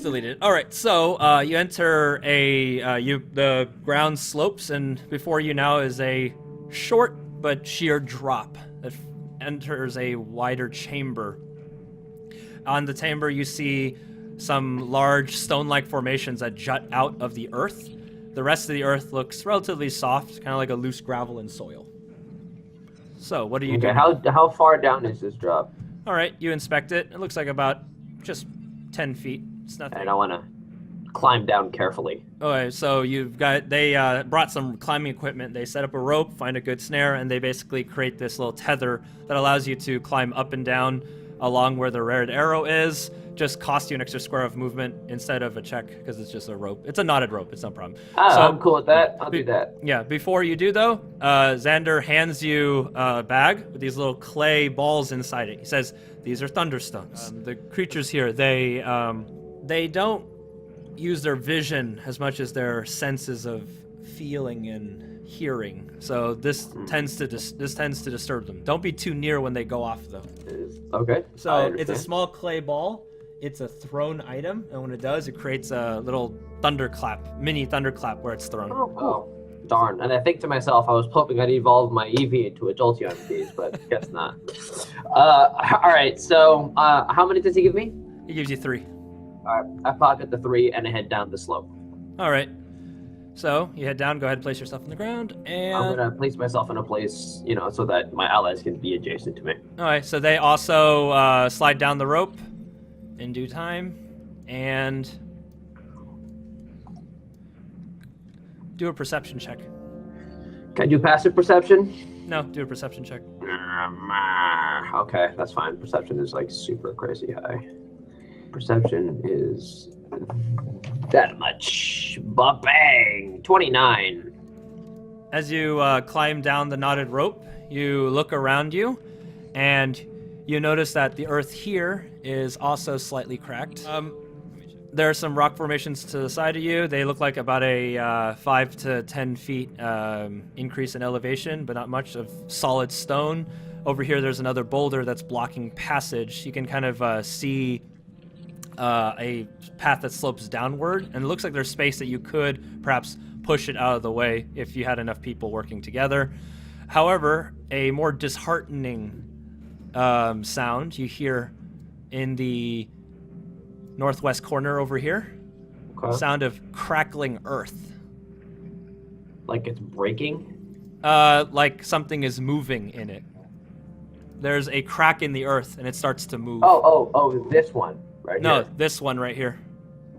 just deleted it. All right, so you enter the ground slopes, and before you now is a short but sheer drop that enters a wider chamber. On the chamber, you see some large stone-like formations that jut out of the earth. The rest of the earth looks relatively soft, kind of like a loose gravel and soil. So, what do you do? How far down is this drop? All right, you inspect it. It looks like about just 10 feet. It's nothing. And I want to climb down carefully. Okay, so they brought some climbing equipment. They set up a rope, find a good snare, and they basically create this little tether that allows you to climb up and down along where the red arrow is. Just cost you an extra square of movement instead of a check because it's just a rope. It's a knotted rope. It's no problem. Oh, so, I'm cool with that. I'll do that. Yeah, before you do, though, Xander hands you a bag with these little clay balls inside it. He says, these are thunderstones. The creatures here, they don't use their vision as much as their senses of feeling and hearing. So this tends to disturb them. Don't be too near when they go off, though. Okay. So it's a small clay ball. It's a thrown item, and when it does, it creates a little thunderclap, mini thunderclap where it's thrown. Oh, darn. And I think to myself, I was hoping I'd evolve my Eevee into a Jolteon phase, but guess not. All right, so how many does he give me? He gives you 3. All right, I pocket the 3 and I head down the slope. All right. So you head down, go ahead and place yourself on the ground, and... I'm going to place myself in a place, so that my allies can be adjacent to me. All right, so they also slide down the rope in due time, and do a perception check. Can I do passive perception? No, do a perception check. Okay, that's fine. Perception is like super crazy high. Perception is that much. Ba-bang! 29. As you climb down the knotted rope, you look around you, and you notice that the earth here is also slightly cracked. There are some rock formations to the side of you. They look like about a 5 to 10 feet increase in elevation, but not much of solid stone. Over here, there's another boulder that's blocking passage. You can kind of see a path that slopes downward, and it looks like there's space that you could perhaps push it out of the way if you had enough people working together. However, a more disheartening sound you hear in the northwest corner over here. Okay. Sound of crackling earth. Like it's breaking? Like something is moving in it. There's a crack in the earth and it starts to move. Oh, this one right here. No, this one right here.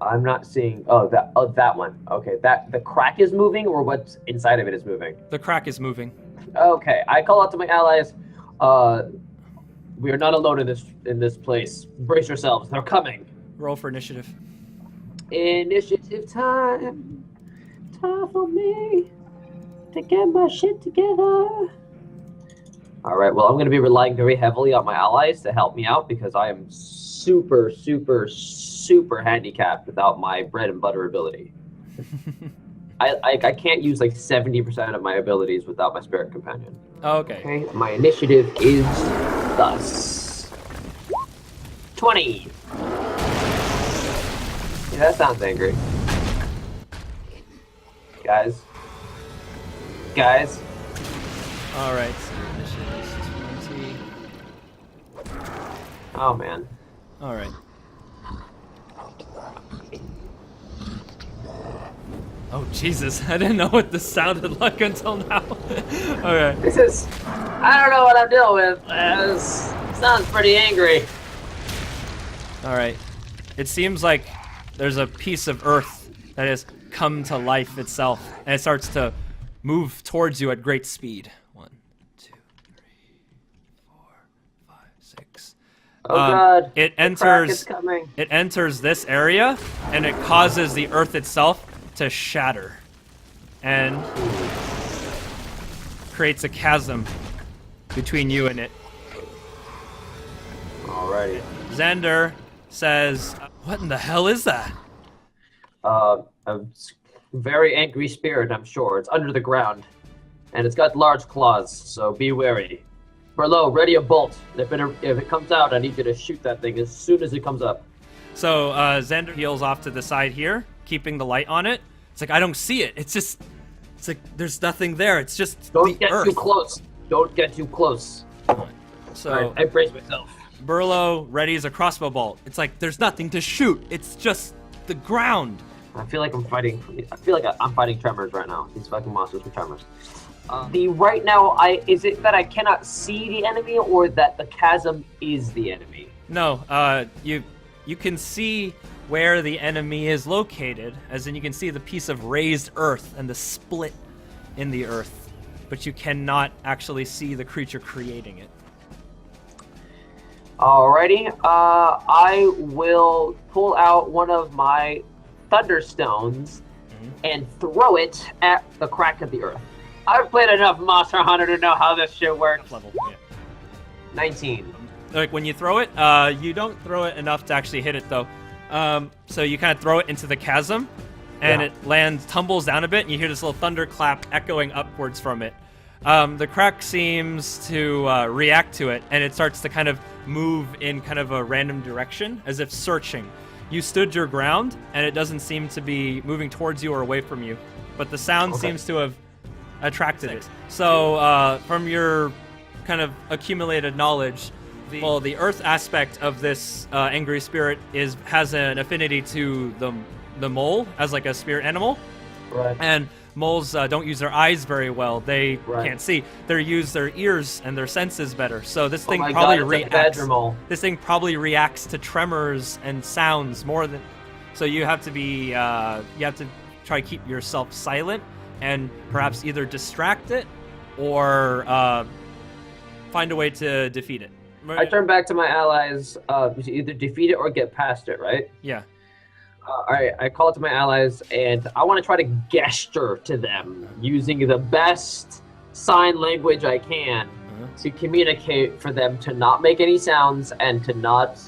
I'm not seeing. That one. Okay, the crack is moving, or what's inside of it is moving? The crack is moving. Okay, I call out to my allies. We are not alone in this place. Brace yourselves. They're coming. Roll for initiative. Initiative time. Time for me to get my shit together. All right. Well, I'm going to be relying very heavily on my allies to help me out because I am super, super, super handicapped without my bread and butter ability. I can't use like 70% of my abilities without my spirit companion. Okay. My initiative is thus 20. Yeah, that sounds angry. Guys. All right. So initiative is 20. Oh man. All right. Oh Jesus! I didn't know what this sounded like until now. Okay. This is. I don't know what I'm dealing with. This sounds pretty angry. All right. It seems like there's a piece of earth that has come to life itself, and it starts to move towards you at great speed. 1, 2, 3, 4, 5, 6. Oh God! It The crack is enters. coming. It enters this area, and it causes the earth itself to shatter, and creates a chasm between you and it. Alrighty. Xander says, "What in the hell is that?" A very angry spirit, I'm sure. It's under the ground, and it's got large claws, so be wary. Berlo, ready a bolt. If it comes out, I need you to shoot that thing as soon as it comes up. So Xander heals off to the side here, keeping the light on it. It's like, I don't see it. It's like there's nothing there. It's just Don't get earth. too close. Don't get too close. So Alright, I brace myself. Burlo readies a crossbow bolt. It's like there's nothing to shoot. It's just the ground. I feel like I'm fighting tremors right now. These fucking monsters with tremors. Right now, is it that I cannot see the enemy, or that the chasm is the enemy? No, you can see where the enemy is located, as in you can see the piece of raised earth and the split in the earth, but you cannot actually see the creature creating it. Alrighty, I will pull out one of my thunderstones and throw it at the crack of the earth. I've played enough Monster Hunter to know how this shit works. Level, yeah. 19. Like when you throw it, you don't throw it enough to actually hit it though. So you kind of throw it into the chasm, and it tumbles down a bit, and you hear this little thunderclap echoing upwards from it. The crack seems to react to it, and it starts to kind of move in kind of a random direction, as if searching. You stood your ground, and it doesn't seem to be moving towards you or away from you, but the sound seems to have attracted it. So from your kind of accumulated knowledge, the earth aspect of this angry spirit has an affinity to the mole as like a spirit animal. Right. And moles don't use their eyes very well. They can't see. They use their ears and their senses better. So this thing This thing probably reacts to tremors and sounds more than. So you have to be. You have to try to keep yourself silent and perhaps either distract it or find a way to defeat it. I turn back to my allies. Either defeat it or get past it. Right. Yeah. All right, I call it to my allies, and I want to try to gesture to them using the best sign language I can to communicate for them to not make any sounds and to not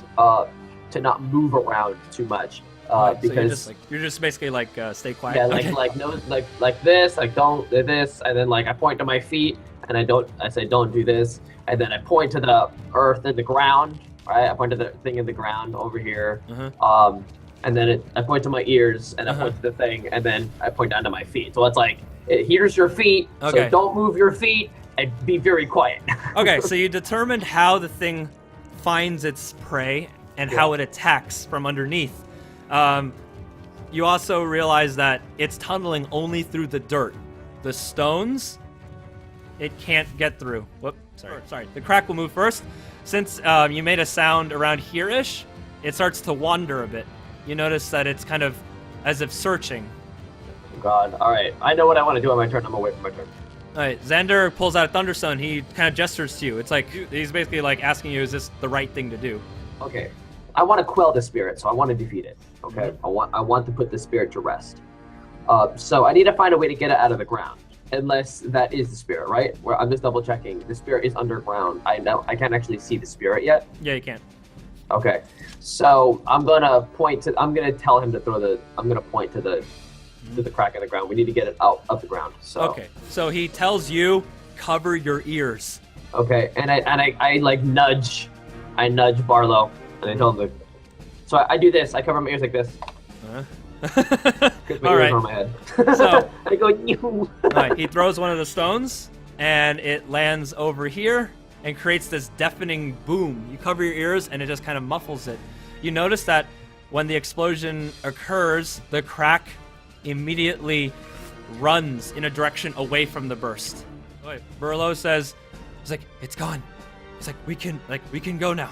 move around too much. Because so you're just basically like stay quiet. Yeah, okay. like this, like don't do this, and then like I point to my feet, and I say don't do this, and then I point to the earth and the ground. Right, I point to the thing in the ground over here. And then I point to my ears, and I point to the thing, and then I point down to my feet. So it's like, here's your feet, so don't move your feet, and be very quiet. Okay, so you determined how the thing finds its prey and how it attacks from underneath. You also realize that it's tunneling only through the dirt. The stones, it can't get through. Whoop, sorry. The crack will move first. Since you made a sound around here-ish, it starts to wander a bit. You notice that it's kind of as if searching. God, alright. I know what I want to do on my turn. I'm away from my turn. Alright, Xander pulls out a Thunderstone. He kind of gestures to you. It's like, he's basically like asking you, is this the right thing to do? Okay. I want to quell the spirit, so I want to defeat it. Okay? I want to put the spirit to rest. So I need to find a way to get it out of the ground. Unless that is the spirit, right? Where I'm just double checking. The spirit is underground. I can't actually see the spirit yet. Yeah, you can't. Okay, so I'm gonna tell him to throw I'm gonna point to the crack in the ground. We need to get it out of the ground. So okay, so he tells you cover your ears. Okay, and I like nudge Barlow, and I tell him so I do this. I cover my ears like this. All right. On my head. So I go you. All right, he throws one of the stones, and it lands over here and creates this deafening boom. You cover your ears, and it just kind of muffles it. You notice that when the explosion occurs, the crack immediately runs in a direction away from the burst. Burlo says, "It's like it's gone. It's like we can go now."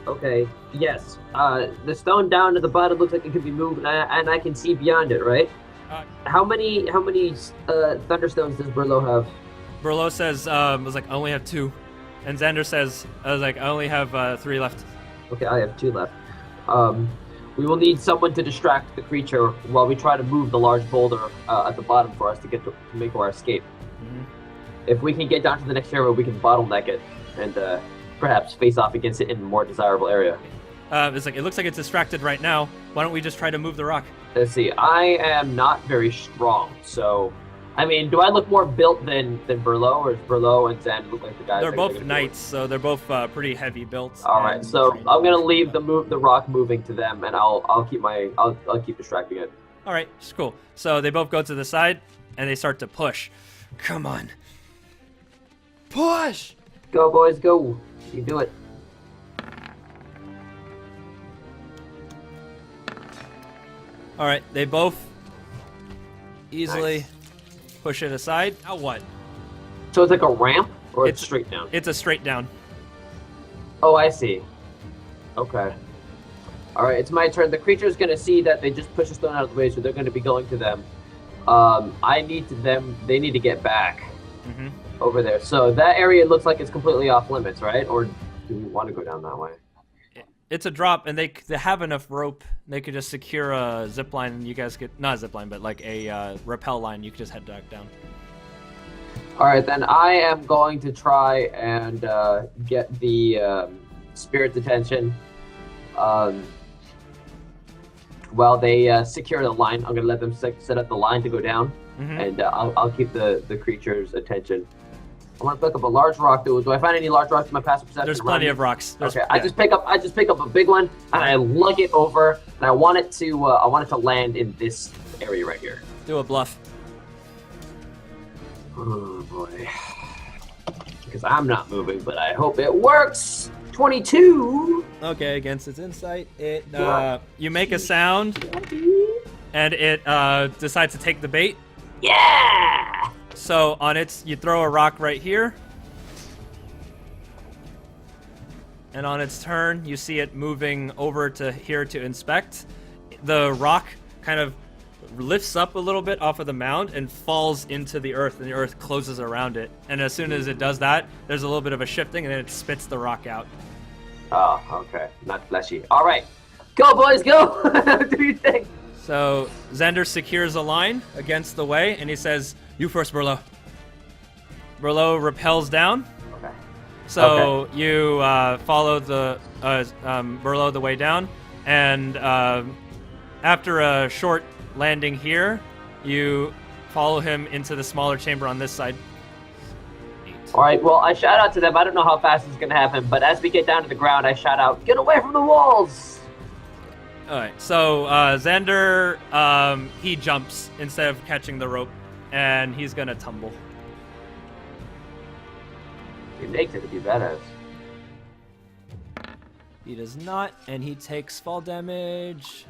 Okay. Yes. The stone down to the bottom looks like it can be moved, and I can see beyond it. Right? How many thunderstones does Burlo have? Burlo says, "I was like I only have 2." And Xander says, I only have 3 left. Okay, I have 2 left. We will need someone to distract the creature while we try to move the large boulder at the bottom for us to make our escape. If we can get down to the next area, we can bottleneck it and perhaps face off against it in a more desirable area. It looks like it's distracted right now. Why don't we just try to move the rock? Let's see. I am not very strong, so I mean, do I look more built than Burlo, or is Burlo and Zen look like the guys? They're that both are knights, so they're both pretty heavy built. All right, and so trained. I'm gonna leave the rock moving to them, and I'll keep distracting it. All right, it's cool. So they both go to the side, and they start to push. Come on, push! Go, boys, go! You do it. All right, they both easily Nice. push it aside. Now what? So it's like a ramp, or it's straight down? It's a straight down. Oh, I see. Okay. All right, it's my turn. The creature's gonna see that they just pushed a stone out of the way, so they're gonna be going to them. They need to get back over there. So that area looks like it's completely off limits, right? Or do we want to go down that way? It's a drop, and they have enough rope. They could just secure a zip line, and you guys could not a zip line, but like a rappel line. You could just head back down. All right, then I am going to try and get the spirit's attention. While they secure the line, I'm gonna let them set up the line to go down, and I'll keep the creature's attention. I want to pick up a large rock. Do I find any large rocks in my passive perception? There's plenty of rocks. Okay, yeah. I just pick up a big one, and I lug it over, and I want it to land in this area right here. Do a bluff. Oh boy, because I'm not moving, but I hope it works. 22. Okay, against its insight, you make a sound, and it decides to take the bait. Yeah. So you throw a rock right here, and on its turn, you see it moving over to here to inspect. The rock kind of lifts up a little bit off of the mound and falls into the earth, and the earth closes around it. And as soon as it does that, there's a little bit of a shifting, and then it spits the rock out. Oh, okay. Not fleshy. All right. Go, boys, go! Do your thing. So Xander secures a line against the way, and he says, "You first, Burlo." Burlo rappels down. Okay. So you follow the Burlo the way down, and after a short landing here, you follow him into the smaller chamber on this side. All right, well, I shout out to them. I don't know how fast it's going to happen, but as we get down to the ground, I shout out, "Get away from the walls!" All right, so Xander, he jumps instead of catching the rope, and he's going to tumble. He makes it to be badass. He does not, and he takes fall damage.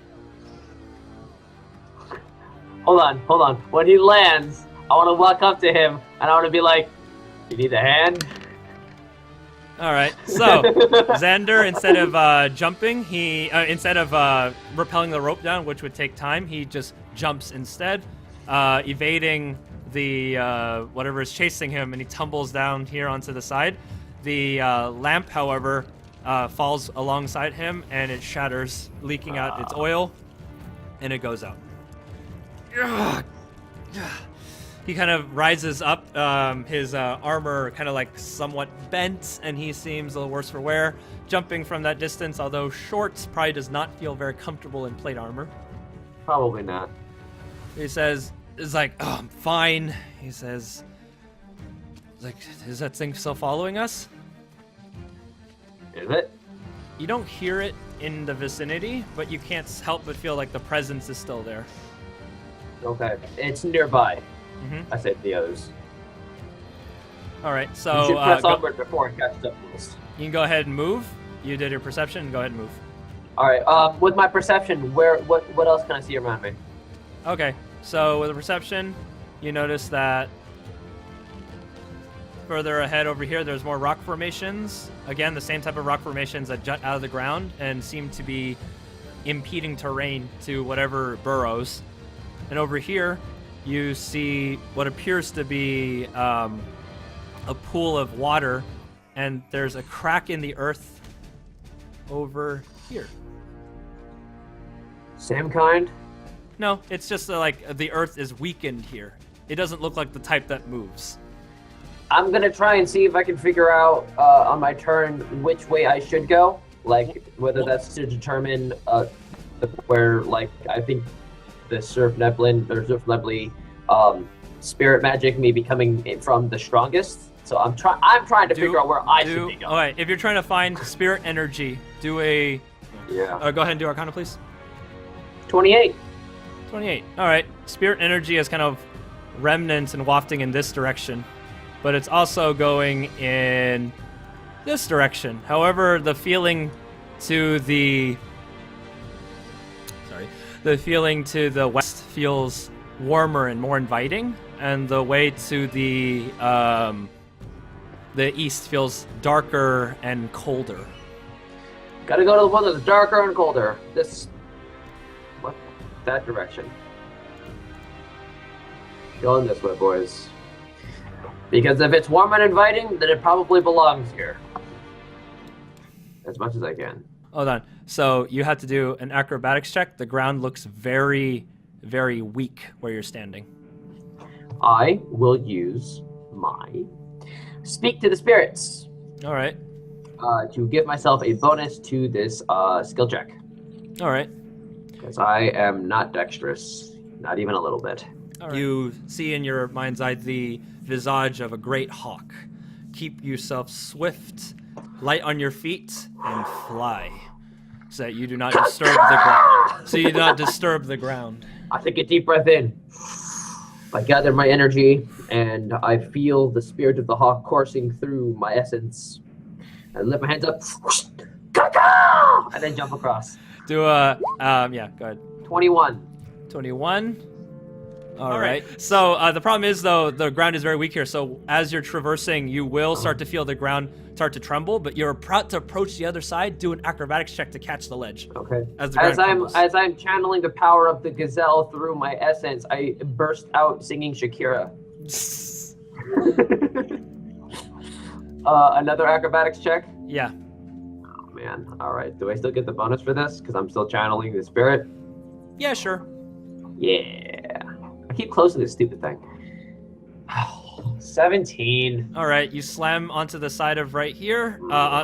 Hold on. When he lands, I want to walk up to him, and I want to be like, "You need a hand?" All right, so Xander, instead of jumping, instead of rappelling the rope down, which would take time, he just jumps instead, evading the whatever is chasing him, and he tumbles down here onto the side. The lamp, however, falls alongside him, and it shatters, leaking out its oil, and it goes out. He kind of rises up, his armor kind of like somewhat bent, and he seems a little worse for wear. Jumping from that distance, although short, probably does not feel very comfortable in plate armor. Probably not. He says, "It's like, oh, I'm fine." He says, "Like, is that thing still following us?" Is it? You don't hear it in the vicinity, but you can't help but feel like the presence is still there. Okay. It's nearby. I said the others. All right, You so should press onward before it catches up to us. you can go ahead and move. You did your perception. Go ahead and move. All right. With my perception, what else can I see around me? Okay, so with the perception, you notice that further ahead over here, there's more rock formations. Again, the same type of rock formations that jut out of the ground and seem to be impeding terrain to whatever burrows. And over here, you see what appears to be a pool of water, and there's a crack in the earth over here. Same kind? No, it's just like the earth is weakened here. It doesn't look like the type that moves. I'm gonna try and see if I can figure out on my turn which way I should go. Like whether that's to determine where, like, I think the Surf Neblin or Surf Nebly spirit magic may be coming from the strongest. So I'm trying to figure out where I should be going. All right, if you're trying to find spirit energy, do a... Yeah. Go ahead and do Arcana, please. 28. 28. All right. Spirit energy is kind of remnants and wafting in this direction, but it's also going in this direction. However, the feeling to the west feels warmer and more inviting, and the way to the east feels darker and colder. Gotta go to the one that's darker and colder. That direction. Going this way, boys. Because if it's warm and inviting, then it probably belongs here. As much as I can. Hold on. So you have to do an acrobatics check. The ground looks very, very weak where you're standing. I will use my Speak to the Spirits. All right. To give myself a bonus to this skill check. All right. Because I am not dexterous. Not even a little bit. All right. You see in your mind's eye the visage of a great hawk. Keep yourself swift, light on your feet, and fly, so that you do not disturb the ground. So you do not disturb the ground. I take a deep breath in. I gather my energy, and I feel the spirit of the hawk coursing through my essence. I lift my hands up, and then jump across. Do a, yeah, go ahead. 21. 21. All right. So the problem is, though, the ground is very weak here. So as you're traversing, you will start to feel the ground start to tremble, but you're about to approach the other side. Do an acrobatics check to catch the ledge. Okay. As I'm channeling the power of the gazelle through my essence, I burst out singing Shakira. Another acrobatics check? Yeah. Oh, man. All right. Do I still get the bonus for this? Because I'm still channeling the spirit? Yeah, sure. Yeah. I keep closing this stupid thing. 17. All right. You slam onto the side of right here,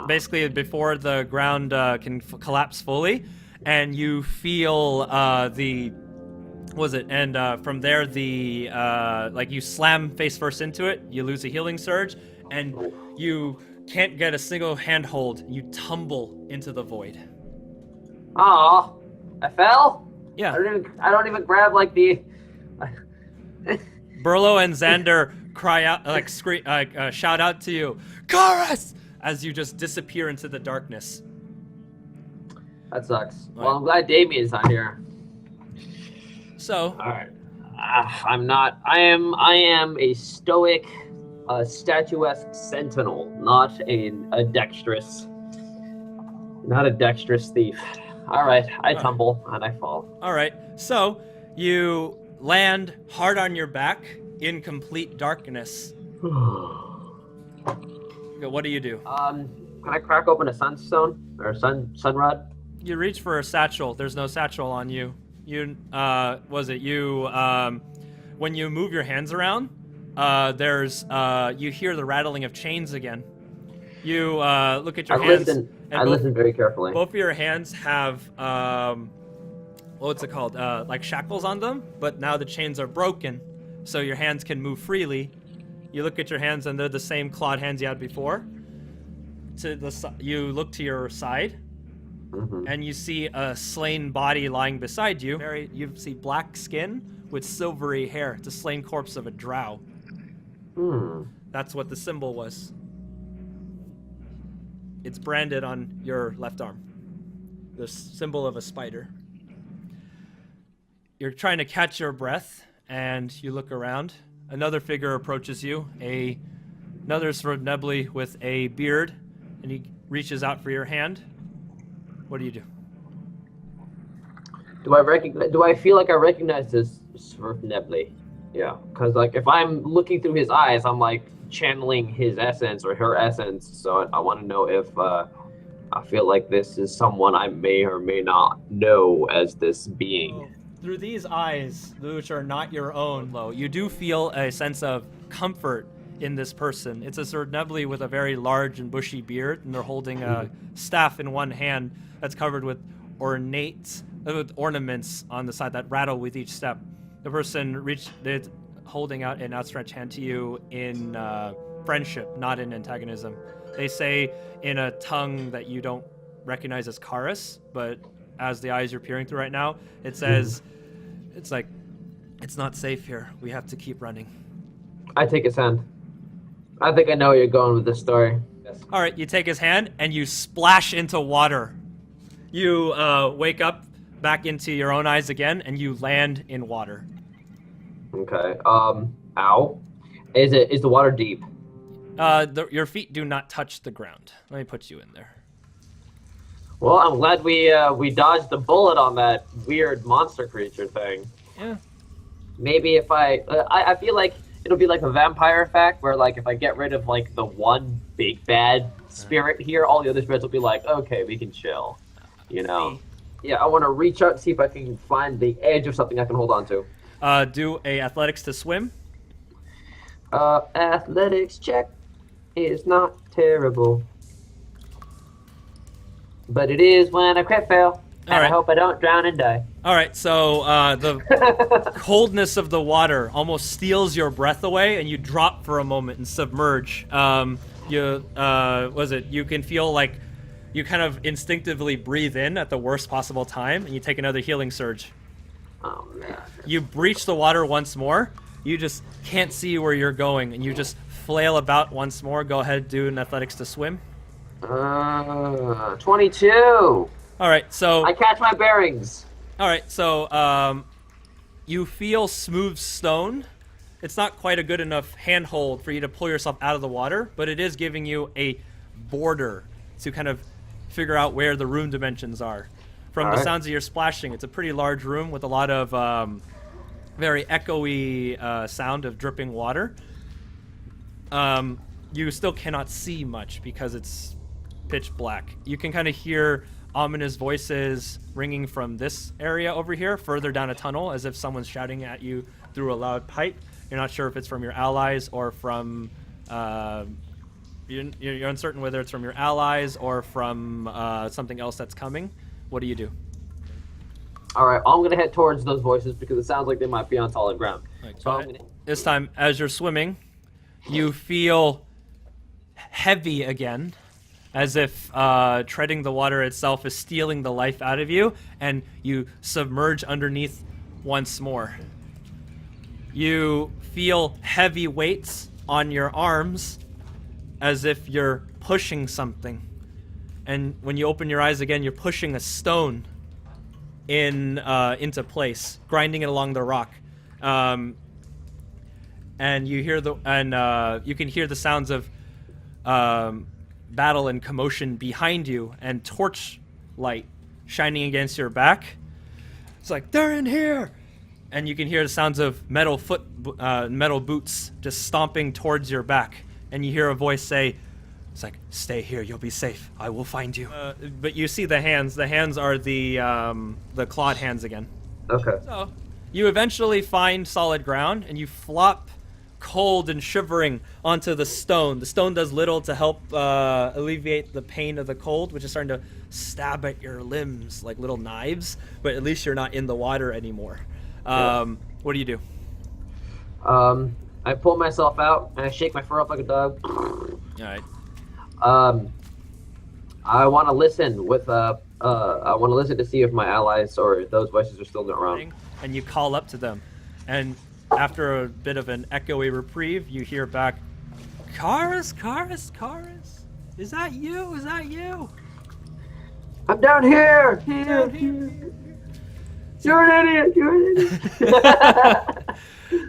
basically before the ground can collapse fully. And you feel from there, like you slam face first into it, you lose a healing surge, and you can't get a single handhold. You tumble into the void. Aw, I fell? Yeah. I don't even grab like the... Burlo and Xander cry out, shout out to you, Karus, as you just disappear into the darkness. That sucks. All well, right. I'm glad Damien's not here. So. All right. I'm not. I am a stoic, statuesque sentinel, not a dexterous thief. All right. I tumble and I fall. All right. So you land hard on your back in complete darkness. What do you do? Can I crack open a sunstone or sun rod? You reach for a satchel. There's no satchel on you. When you move your hands around, you hear the rattling of chains again. You look at your hands. I listen very carefully. Both of your hands have what's it called? Like shackles on them, but now the chains are broken, so your hands can move freely. You look at your hands, and they're the same clawed hands you had before. You look to your side, and you see a slain body lying beside you. You see black skin with silvery hair. It's a slain corpse of a drow. That's what the symbol was. It's branded on your left arm. The symbol of a spider. You're trying to catch your breath, and you look around. Another figure approaches you, another sort of Nebly with a beard, and he reaches out for your hand. What do you do? Do I feel like I recognize this Swerve Nebly? Yeah, because like if I'm looking through his eyes, I'm like channeling his essence or her essence. So I want to know if I feel like this is someone I may or may not know as this being. Through these eyes, which are not your own, Lo, you do feel a sense of comfort in this person. It's a sort of Nebly with a very large and bushy beard, and they're holding a staff in one hand that's covered with ornaments on the side that rattle with each step. The person holding out an outstretched hand to you in friendship, not in antagonism. They say in a tongue that you don't recognize as Karus, but as the eyes you're peering through right now, it says, it's like, it's not safe here. We have to keep running. I take his hand. I think I know where you're going with this story. Yes. All right, you take his hand and you splash into water. You wake up back into your own eyes again, and you land in water. Okay. Ow. Is the water deep? Your feet do not touch the ground. Let me put you in there. Well, I'm glad we dodged the bullet on that weird monster creature thing. Yeah. Maybe if I feel like it'll be like a vampire effect where like if I get rid of like the one big bad spirit here, all the other spirits will be like, okay, we can chill. You know? Yeah, I want to reach out and see if I can find the edge of something I can hold on to. Do a athletics to swim. Athletics check is not terrible. But it is when I crit fail. And I hope I don't drown and die. All right, so the coldness of the water almost steals your breath away, and you drop for a moment and submerge. You can feel like you kind of instinctively breathe in at the worst possible time, and you take another healing surge. Oh, man. You breach the water once more. You just can't see where you're going, and you just flail about once more. Go ahead, do an athletics to swim. 22. All right, so I catch my bearings. All right, so you feel smooth stone. It's not quite a good enough handhold for you to pull yourself out of the water, but it is giving you a border to kind of figure out where the room dimensions are. From the sounds of your splashing, it's a pretty large room with a lot of very echoey sound of dripping water. You still cannot see much because it's pitch black. You can kind of hear ominous voices ringing from this area over here, further down a tunnel, as if someone's shouting at you through a loud pipe. You're not sure if it's from your allies or from... You're uncertain whether it's from your allies or from something else that's coming. What do you do? All right, I'm going to head towards those voices because it sounds like they might be on solid ground. Right, so this time, as you're swimming, you feel heavy again, as if treading the water itself is stealing the life out of you, and you submerge underneath once more. You feel heavy weights on your arms, as if you're pushing something. And when you open your eyes again, you're pushing a stone into place, grinding it along the rock. And you hear you can hear the sounds of battle and commotion behind you, and torch light shining against your back. It's like, they're in here! And you can hear the sounds of metal boots just stomping towards your back. And you hear a voice say, it's like, stay here, you'll be safe. I will find you. But you see the hands. The hands are the clawed hands again. Okay. So you eventually find solid ground, and you flop cold and shivering onto the stone. The stone does little to help alleviate the pain of the cold, which is starting to stab at your limbs like little knives, but at least you're not in the water anymore. What do you do? I pull myself out and I shake my fur up like a dog. All right. I want to listen with I want to listen to see if my allies or those voices are still around. And you call up to them, and after a bit of an echoey reprieve, you hear back, Karus, Karus, Karus, is that you? Is that you? I'm down here. Down here. You're an idiot. You're an idiot.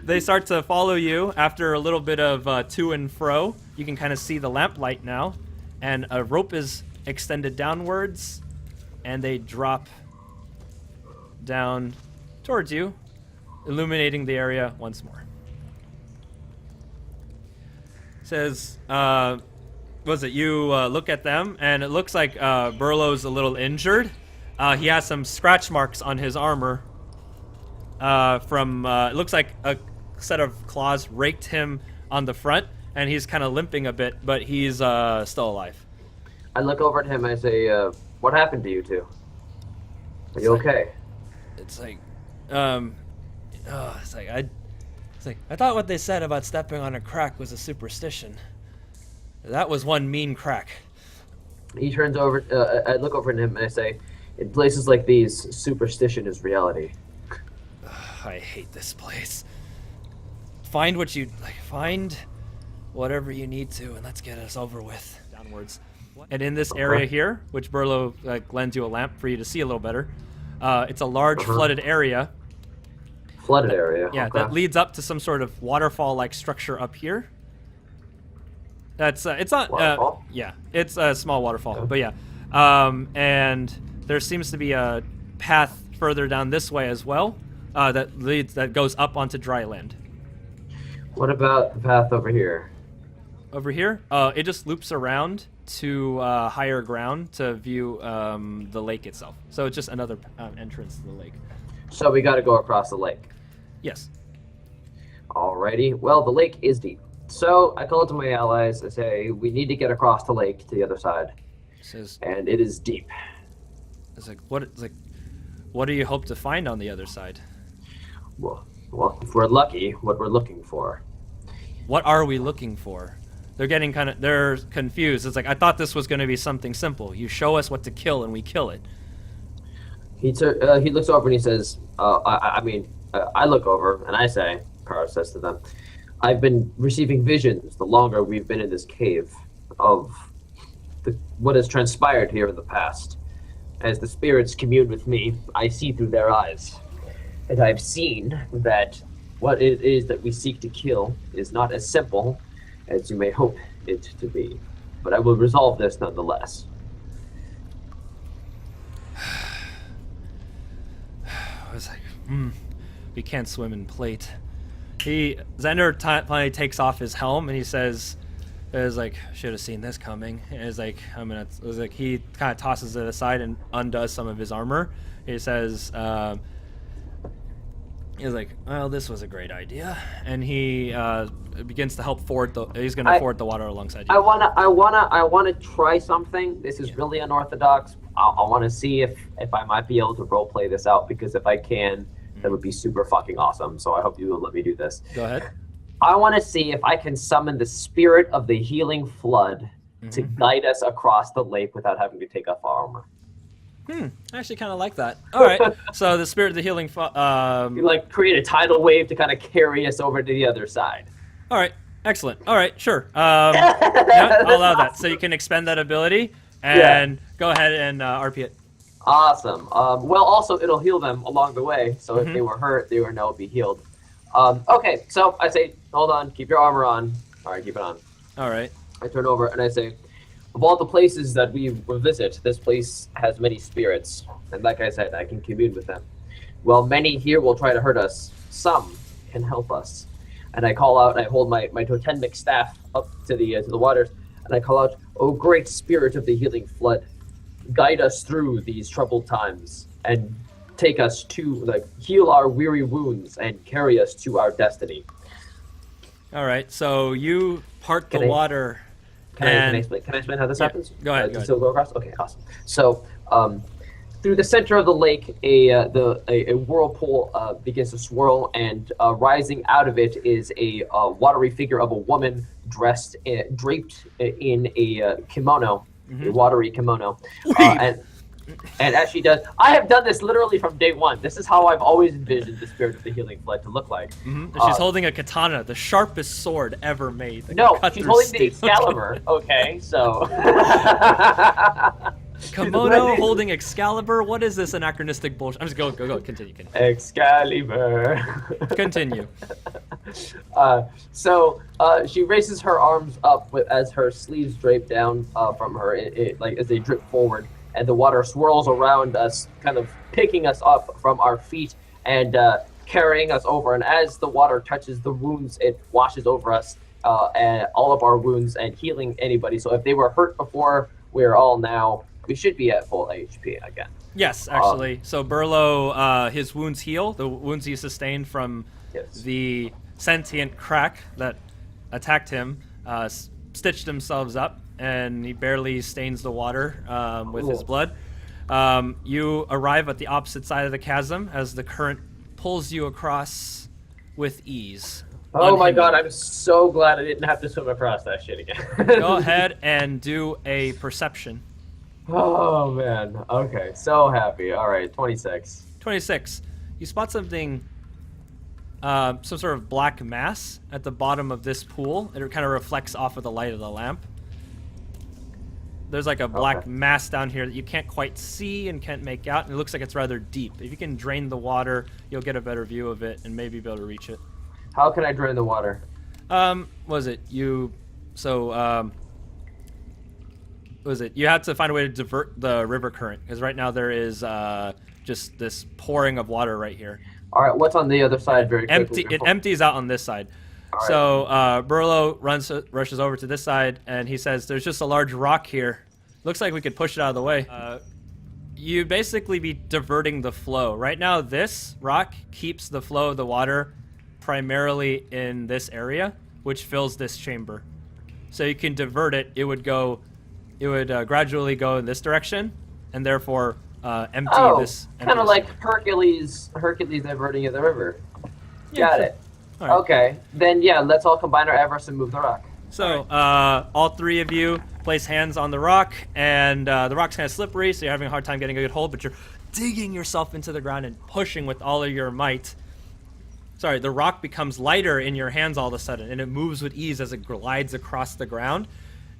They start to follow you after a little bit of to and fro. You can kind of see the lamplight now, and a rope is extended downwards, and they drop down towards you, illuminating the area once more. It says, you look at them, and it looks like Burlow's a little injured. He has some scratch marks on his armor. It looks like a set of claws raked him on the front, and he's kind of limping a bit, but he's still alive. I look over at him and I say, what happened to you two? Are you okay? It's like, It's like, I thought what they said about stepping on a crack was a superstition. That was one mean crack. He turns over. I look over at him and I say, "In places like these, superstition is reality." I hate this place. Find what you like. Find whatever you need to, and let's get us over with. Downwards. And in this area here, which Burlo lends you a lamp for you to see a little better, it's a large flooded area. Flooded area. Yeah, okay. that leads up to some sort of waterfall-like structure up here. That's it's not. Waterfall? Yeah, it's a small waterfall, but yeah. And there seems to be a path further down this way as well that goes up onto dry land. What about the path over here? Over here, it just loops around to higher ground to view the lake itself. So it's just another entrance to the lake. So we got to go across the lake. Yes. Alrighty. Well, the lake is deep. So I call to my allies. I say we need to get across the lake to the other side. And it is deep. It's like what do you hope to find on the other side? Well, if we're lucky, what we're looking for. What are we looking for? They're confused. It's like, I thought this was going to be something simple. You show us what to kill and we kill it. He looks over and he says, I look over and I say, Karus says to them, I've been receiving visions the longer we've been in this cave of what has transpired here in the past. As the spirits commune with me, I see through their eyes. And I've seen that what it is that we seek to kill is not as simple as you may hope it to be. But I will resolve this nonetheless. I was like, we can't swim in plate. Xander finally takes off his helm and he says, should have seen this coming. And it's like, he kind of tosses it aside and undoes some of his armor. He says, well, this was a great idea. And he begins to help he's going to ford the water alongside you. I wanna try something. This is really unorthodox. I want to see if I might be able to roleplay this out, because if I can, that would be super fucking awesome. So I hope you will let me do this. Go ahead. I want to see if I can summon the spirit of the healing flood to guide us across the lake without having to take off our armor. I actually kind of like that. All right. So the spirit of the healing flood. Create a tidal wave to kind of carry us over to the other side. All right. Excellent. All right. Sure. Yeah, I'll allow that. So you can expend that ability and go ahead and RP it. Awesome. Well, also it'll heal them along the way. So if they were hurt, they will now be healed. Okay, so I say, hold on, keep your armor on. All right, keep it on. All right. I turn over and I say, of all the places that we will visit, this place has many spirits. And like I said, I can commune with them. While many here will try to hurt us, some can help us. And I call out, and I hold my totemic staff up to the waters, and I call out, "O great spirit of the healing flood, guide us through these troubled times, and take us to, heal our weary wounds, and carry us to our destiny." All right, so you part the water. Can I explain how this happens? Go ahead. Still go across? Okay, awesome. So, through the center of the lake, a whirlpool begins to swirl, and rising out of it is a watery figure of a woman draped in a kimono, a watery kimono, and as she does, I have done this literally from day one. This is how I've always envisioned the spirit of the healing flood to look like. She's holding a katana, the sharpest sword ever made. No, she's holding the Excalibur. Okay, so. Kimono holding Excalibur? What is this anachronistic bullshit? I'm just go. Continue. Excalibur. Continue. So she raises her arms up as her sleeves drape down from her, as they drip forward, and the water swirls around us, kind of picking us up from our feet and carrying us over. And as the water touches the wounds, it washes over us, and all of our wounds, and healing anybody. So if they were hurt before, we're all now. We should be at full HP again. Yes, actually. So Burlo, his wounds heal. The wounds he sustained from the sentient crack that attacked him stitched themselves up, and he barely stains the water with his blood. You arrive at the opposite side of the chasm as the current pulls you across with ease. Oh my god, unhindered. I'm so glad I didn't have to swim across that shit again. Go ahead and do a perception. Oh man. Okay, so happy. All right, 26. 26. You spot something, some sort of black mass at the bottom of this pool. It kind of reflects off of the light of the lamp. There's like a black mass down here that you can't quite see and can't make out, and it looks like it's rather deep. If you can drain the water, you'll get a better view of it and maybe be able to reach it. How can I drain the water? Was it you? So, was it you had to find a way to divert the river current, because right now there is just this pouring of water right here. All right, what's on the other side? Very quickly. It empties out on this side. Right. So Burlo rushes over to this side, and he says, "There's just a large rock here. Looks like we could push it out of the way." You basically be diverting the flow. Right now, this rock keeps the flow of the water primarily in this area, which fills this chamber. So you can divert it. It would gradually go in this direction, and therefore empty this. Kind of like Hercules diverting of the river. Yeah, Got sure. it. All right. Okay, then yeah, let's all combine our efforts and move the rock. So all three of you place hands on the rock, and the rock's kind of slippery, so you're having a hard time getting a good hold, but you're digging yourself into the ground and pushing with all of your might. Sorry, the rock becomes lighter in your hands all of a sudden, and it moves with ease as it glides across the ground.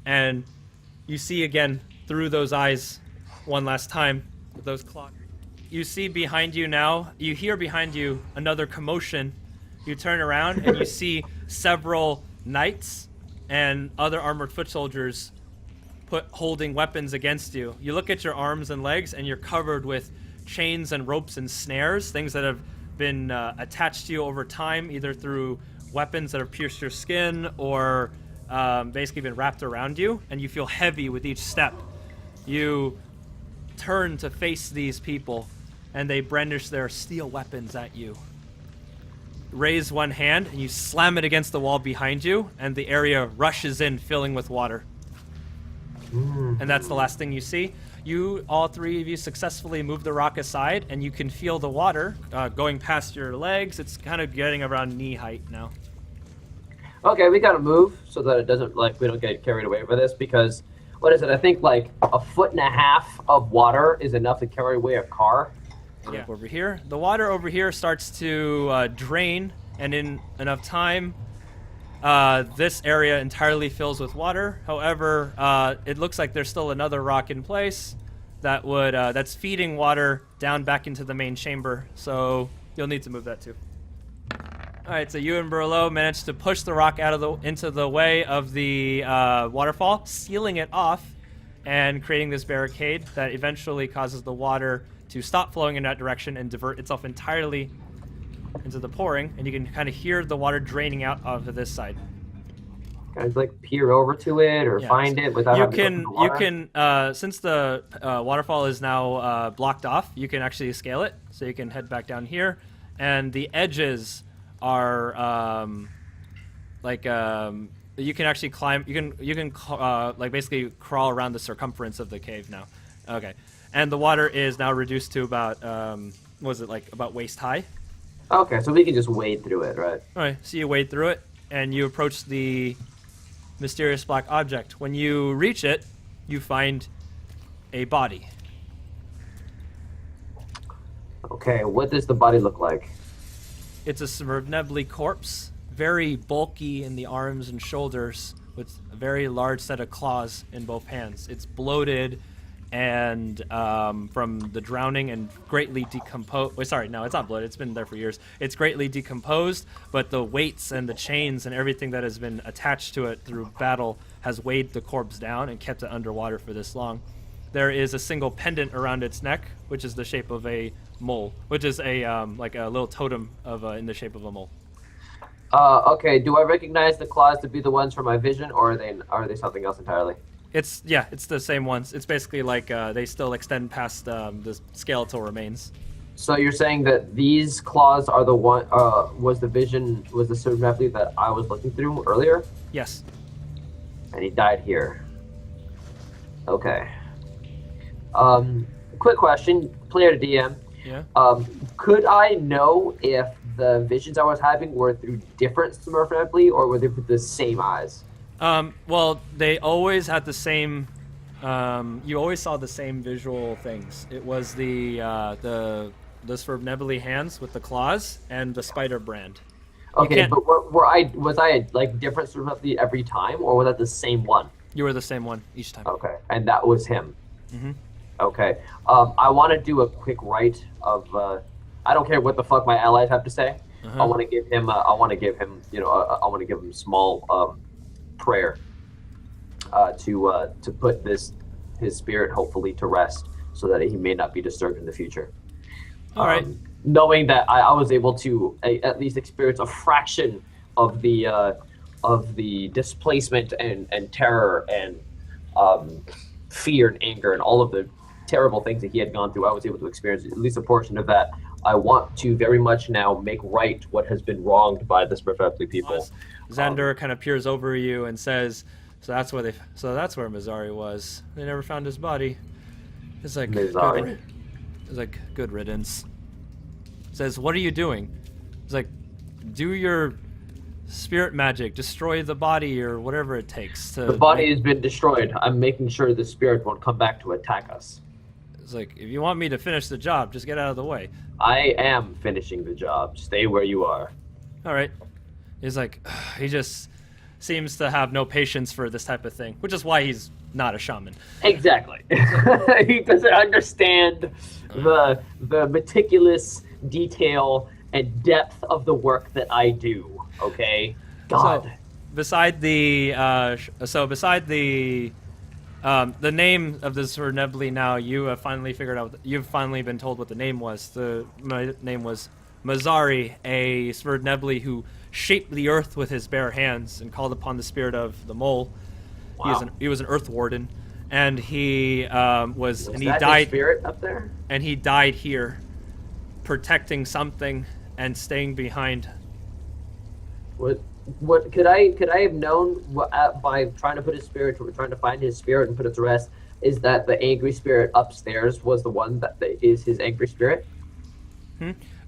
And you see again through those eyes one last time with those claws. You see behind you now, you hear behind you another commotion. You turn around and you see several knights and other armored foot soldiers holding weapons against you. You look at your arms and legs, and you're covered with chains and ropes and snares, things that have been attached to you over time, either through weapons that have pierced your skin or basically been wrapped around you, and you feel heavy with each step. You turn to face these people, and they brandish their steel weapons at you. Raise one hand, and you slam it against the wall behind you, and the area rushes in, filling with water. And that's the last thing you see. All three of you successfully move the rock aside, and you can feel the water going past your legs. It's kind of getting around knee height now. Okay, we gotta move so that it doesn't, we don't get carried away by this, because, what is it, I think, 1.5 foot of water is enough to carry away a car. Yeah. Over here, the water over here starts to drain, and in enough time, this area entirely fills with water. However, it looks like there's still another rock in place that's feeding water down back into the main chamber. So you'll need to move that too. All right, so you and Burlo managed to push the rock into the way of the waterfall, sealing it off and creating this barricade that eventually causes the water to stop flowing in that direction and divert itself entirely into the pouring, and you can kind of hear the water draining out of this side. Can I peer over to it or find it without having to go through the water? Since the waterfall is now blocked off, you can actually scale it, so you can head back down here, and the edges are you can actually climb. You can basically crawl around the circumference of the cave now. Okay, and the water is now reduced to about about waist high. Okay, so we can just wade through it, right? All right, so you wade through it, and you approach the mysterious black object. When you reach it, you find a body. Okay, what does the body look like? It's a Svrvnebli corpse, very bulky in the arms and shoulders, with a very large set of claws in both hands. It's bloated and from the drowning and greatly decomposed. Wait, sorry, no, it's not bloated. It's been there for years. It's greatly decomposed, but the weights and the chains and everything that has been attached to it through battle has weighed the corpse down and kept it underwater for this long. There is a single pendant around its neck, which is the shape of a mole, which is a little totem in the shape of a mole. Okay, do I recognize the claws to be the ones from my vision, or are they something else entirely? It's the same ones. It's basically they still extend past the skeletal remains. So you're saying that these claws are the one was the Svrvnebli that I was looking through earlier? Yes. And he died here. Okay. Quick question, player to DM. Yeah. Could I know if the visions I was having were through different Smurf nebulae, or were they with the same eyes? Well, they always had the same. You always saw the same visual things. It was the sort of nebulae hands with the claws and the spider brand. Okay, but was I like different Smurf nebulae every time, or was that the same one? You were the same one each time. Okay, and that was him. Mm-hmm. Okay. I want to do a quick rite of. I don't care what the fuck my allies have to say. I want to give him. I want to give him. I want to give him a small prayer. To put his spirit hopefully to rest, so that he may not be disturbed in the future. All right. Knowing that I was able to at least experience a fraction of the displacement and terror and fear and anger and all of the terrible things that he had gone through, I was able to experience at least a portion of that. I want to very much now make right what has been wronged by the Smurf people. Xander kind of peers over you and says, "So that's where Mazzari was. They never found his body." It's like good riddance. Says, "What are you doing?" It's like, "Do your spirit magic, destroy the body or whatever it takes to." The body has been destroyed. I'm making sure the spirit won't come back to attack us. It's like, if you want me to finish the job, just get out of the way. I am finishing the job. Stay where you are. All right. He's like, he just seems to have no patience for this type of thing, which is why he's not a shaman. Exactly. He doesn't understand the meticulous detail and depth of the work that I do. Okay. God. So, beside the name of this sort of nebulae, now you have finally figured out. You've finally been told what the name was. The name was Mazzari, a sort of nebulae who shaped the earth with his bare hands and called upon the spirit of the mole. Wow. He was an earth warden, and he died. His spirit up there? And he died here, protecting something and staying behind. What could I have known by trying to find his spirit and put it to rest? Is that the angry spirit upstairs was the one that is his angry spirit?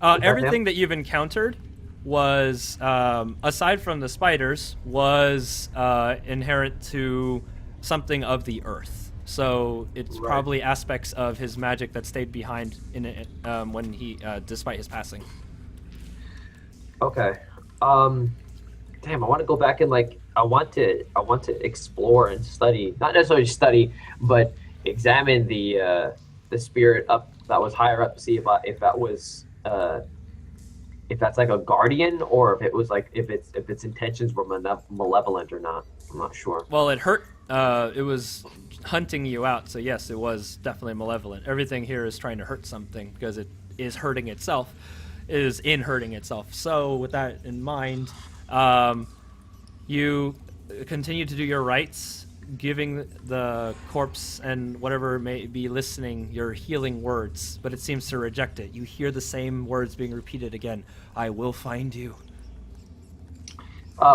Everything that you've encountered was, aside from the spiders, was inherent to something of the earth. So it's probably aspects of his magic that stayed behind in it when he, despite his passing. Okay. Damn, I want to go back and I want to explore and study, not necessarily study, but examine the spirit up that was higher up to see if that's like a guardian, or if it was like if its intentions were malevolent or not. I'm not sure. Well, it hurt. It was hunting you out, so yes, it was definitely malevolent. Everything here is trying to hurt something because it is hurting itself. It is in hurting itself. So with that in mind, you continue to do your rites, giving the corpse and whatever may be listening your healing words, but it seems to reject it. You hear the same words being repeated again. "I will find you."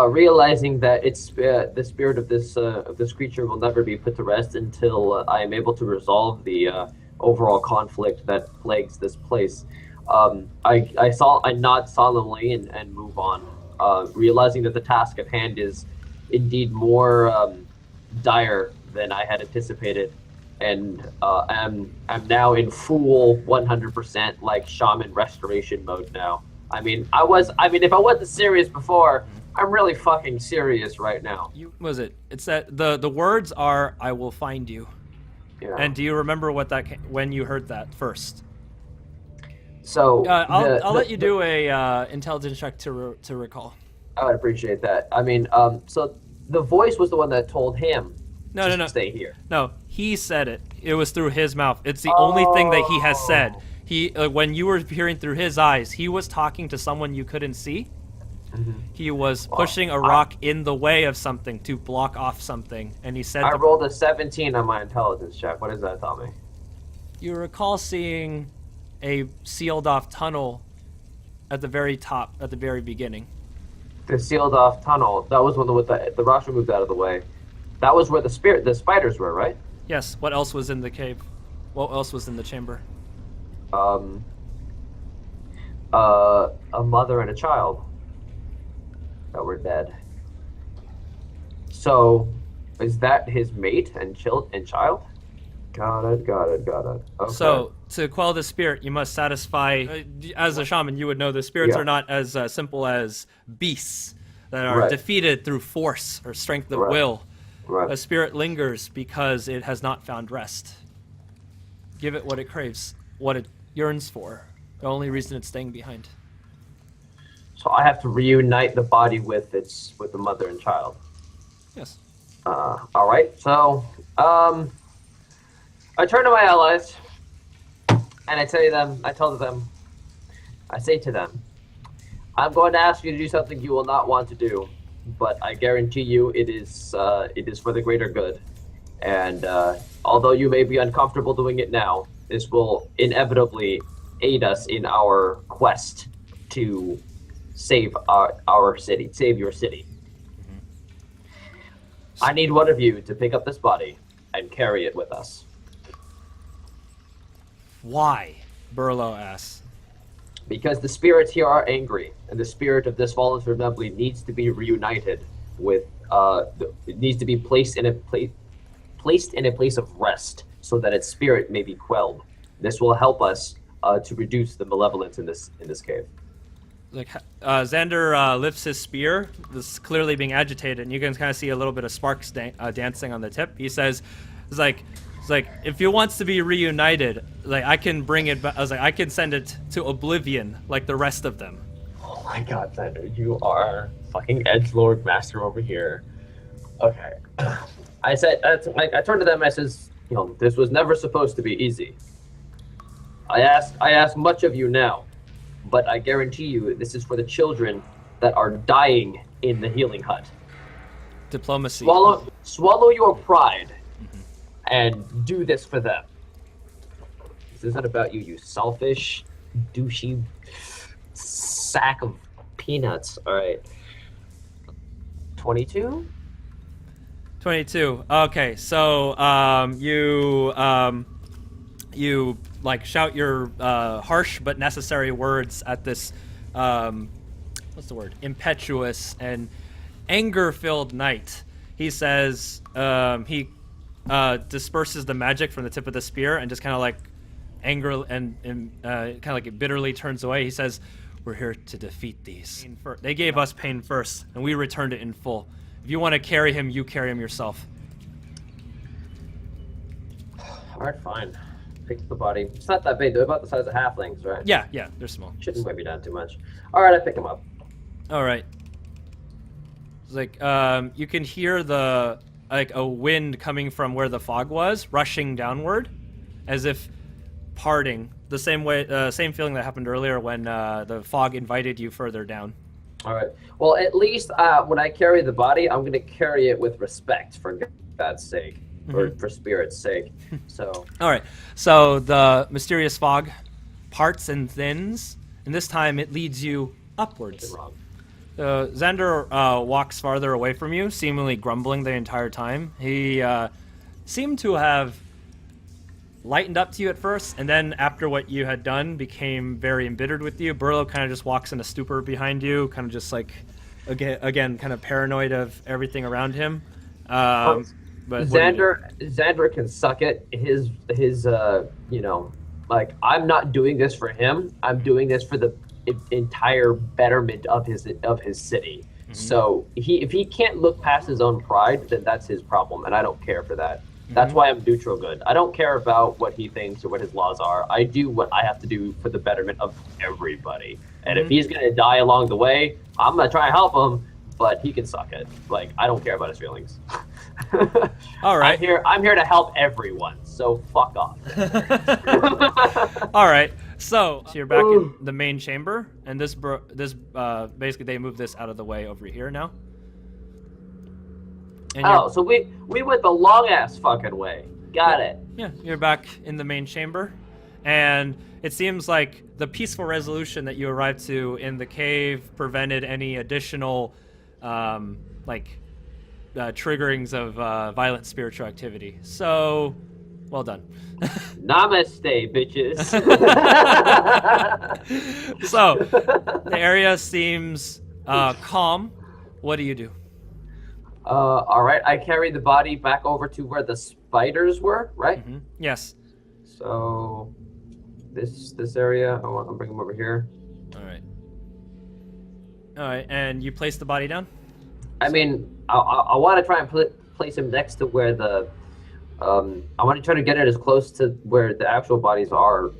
Realizing that the spirit of this creature will never be put to rest until I am able to resolve the overall conflict that plagues this place. I nod solemnly and move on, realizing that the task at hand is indeed more dire than I had anticipated, and I'm now in full 100% like shaman restoration mode now. I mean, if I wasn't serious before, I'm really fucking serious right now. It's that the words are, "I will find you." Yeah. And do you remember when you heard that first? So I'll let you do a intelligence check to recall. I would appreciate that. I mean, so the voice was the one that told him to stay here. No, he said it. It was through his mouth. It's the only thing that he has said. He when you were hearing through his eyes, he was talking to someone you couldn't see. Mm-hmm. He was pushing a rock in the way of something to block off something, and he said... I rolled a 17 on my intelligence check. What does that tell me? You recall seeing a sealed-off tunnel at the very top, at the very beginning. The sealed-off tunnel. That was when the rocks were moved out of the way. That was where the spiders were, right? Yes. What else was in the cave? What else was in the chamber? a mother and a child that were dead. So, is that his mate and child? Got it. Okay. So, to quell the spirit, you must satisfy. As a shaman, you would know the spirits Yeah. are not as simple as beasts that are Right. defeated through force or strength of Right. will. Right. A spirit lingers because it has not found rest. Give it what it craves, what it yearns for. The only reason it's staying behind. So I have to reunite the body with the mother and child. Yes. All right. So, I turn to my allies, and I say to them, I'm going to ask you to do something you will not want to do, but I guarantee you it is for the greater good. And although you may be uncomfortable doing it now, this will inevitably aid us in our quest to save our city, save your city. I need one of you to pick up this body and carry it with us. Why? Burlow asks. Because the spirits here are angry, and the spirit of this fallen family needs to be reunited with. It needs to be placed in a place of rest, so that its spirit may be quelled. This will help us to reduce the malevolence in this cave. Like Xander lifts his spear. This is clearly being agitated, and you can kind of see a little bit of sparks dancing on the tip. He says, "It's like if he wants to be reunited, like I can bring it. I was like, I can send it to oblivion, like the rest of them." Oh my God, Xander, you are fucking edgelord master over here. Okay, I said, I turned to them and I says, this was never supposed to be easy. I ask much of you now, but I guarantee you this is for the children that are dying in the healing hut. Diplomacy. Swallow your pride and do this for them. This isn't about you, you selfish, douchey sack of peanuts. All right. 22? 22. Okay, so you like shout your harsh but necessary words at this what's the word? Impetuous and anger-filled knight. He says he disperses the magic from the tip of the spear and just kind of like anger and kind of like bitterly turns away. He says, "We're here to defeat these. They gave us pain first, and we returned it in full. If you want to carry him, you carry him yourself." All right, fine. Pick the body. It's not that big. They're about the size of halflings, right? Yeah, they're small. Shouldn't weigh me down too much. All right, I pick him up. All right. It's like you can hear a wind coming from where the fog was, rushing downward, as if parting. The same feeling that happened earlier when the fog invited you further down. All right. Well, at least when I carry the body, I'm going to carry it with respect, for God's sake, or for spirit's sake. So. All right. So the mysterious fog parts and thins, and this time it leads you upwards. Xander walks farther away from you, seemingly grumbling the entire time. He seemed to have lightened up to you at first, and then after what you had done, became very embittered with you. Burlow kind of just walks in a stupor behind you, kind of just like, again, kind of paranoid of everything around him. But Xander can suck it. His like, I'm not doing this for him. I'm doing this for the entire betterment of his city. Mm-hmm. So if he can't look past his own pride, then that's his problem, and I don't care for that. That's why I'm neutral good. I don't care about what he thinks or what his laws are. I do what I have to do for the betterment of everybody. And if he's going to die along the way, I'm going to try and help him, but he can suck it. Like, I don't care about his feelings. All right. I'm here to help everyone, so fuck off. All right. So you're back in the main chamber, and this basically they moved this out of the way over here now. And so we went the long ass fucking way. Got it. Yeah, you're back in the main chamber, and it seems like the peaceful resolution that you arrived to in the cave prevented any additional, triggerings of violent spiritual activity. So Well done. Namaste, bitches. So, the area seems calm. What do you do? All right. I carry the body back over to where the spiders were, right? Mm-hmm. Yes. So, this area, I'll bring them over here. All right. All right, and you place the body down? I mean, I want to try and place him next to where the, I want to try to get it as close to where the actual bodies are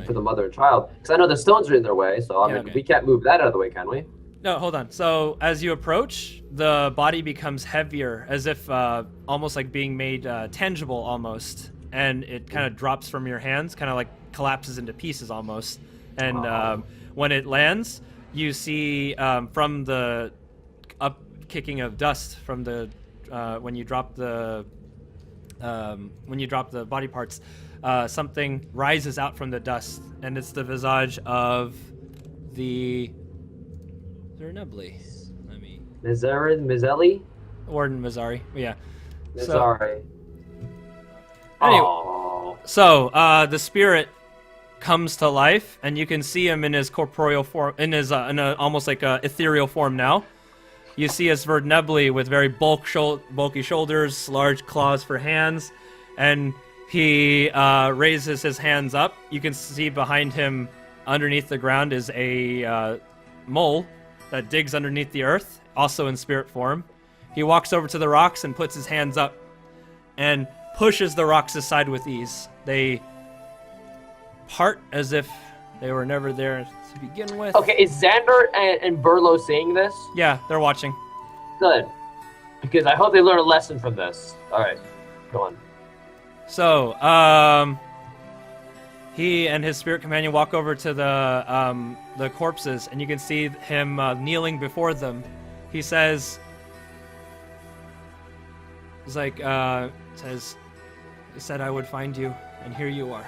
for the mother and child. Because I know the stones are in their way, so I mean, we can't move that out of the way, can we? No, hold on. So as you approach, the body becomes heavier, as if almost like being made tangible almost. And it kind of drops from your hands, kind of like collapses into pieces almost. And when it lands, you see from the up kicking of dust from the when you drop the body parts, something rises out from the dust, and it's the visage of the Zernebly. Mizzelli? Warden Mizari. Yeah. Mizari. Anyway, so the spirit comes to life, and you can see him in his corporeal form, in his almost like a ethereal form now. You see his Zernebly with very bulky shoulders, large claws for hands, and he raises his hands up. You can see behind him, underneath the ground, is a mole that digs underneath the earth, also in spirit form. He walks over to the rocks and puts his hands up and pushes the rocks aside with ease. They part as if they were never there to begin with. Okay, is Xander and Burlo seeing this? Yeah, they're watching. Good. Because I hope they learn a lesson from this. Alright, go on. So, he and his spirit companion walk over to the corpses, and you can see him kneeling before them. He says, he's like, he said I would find you, and here you are.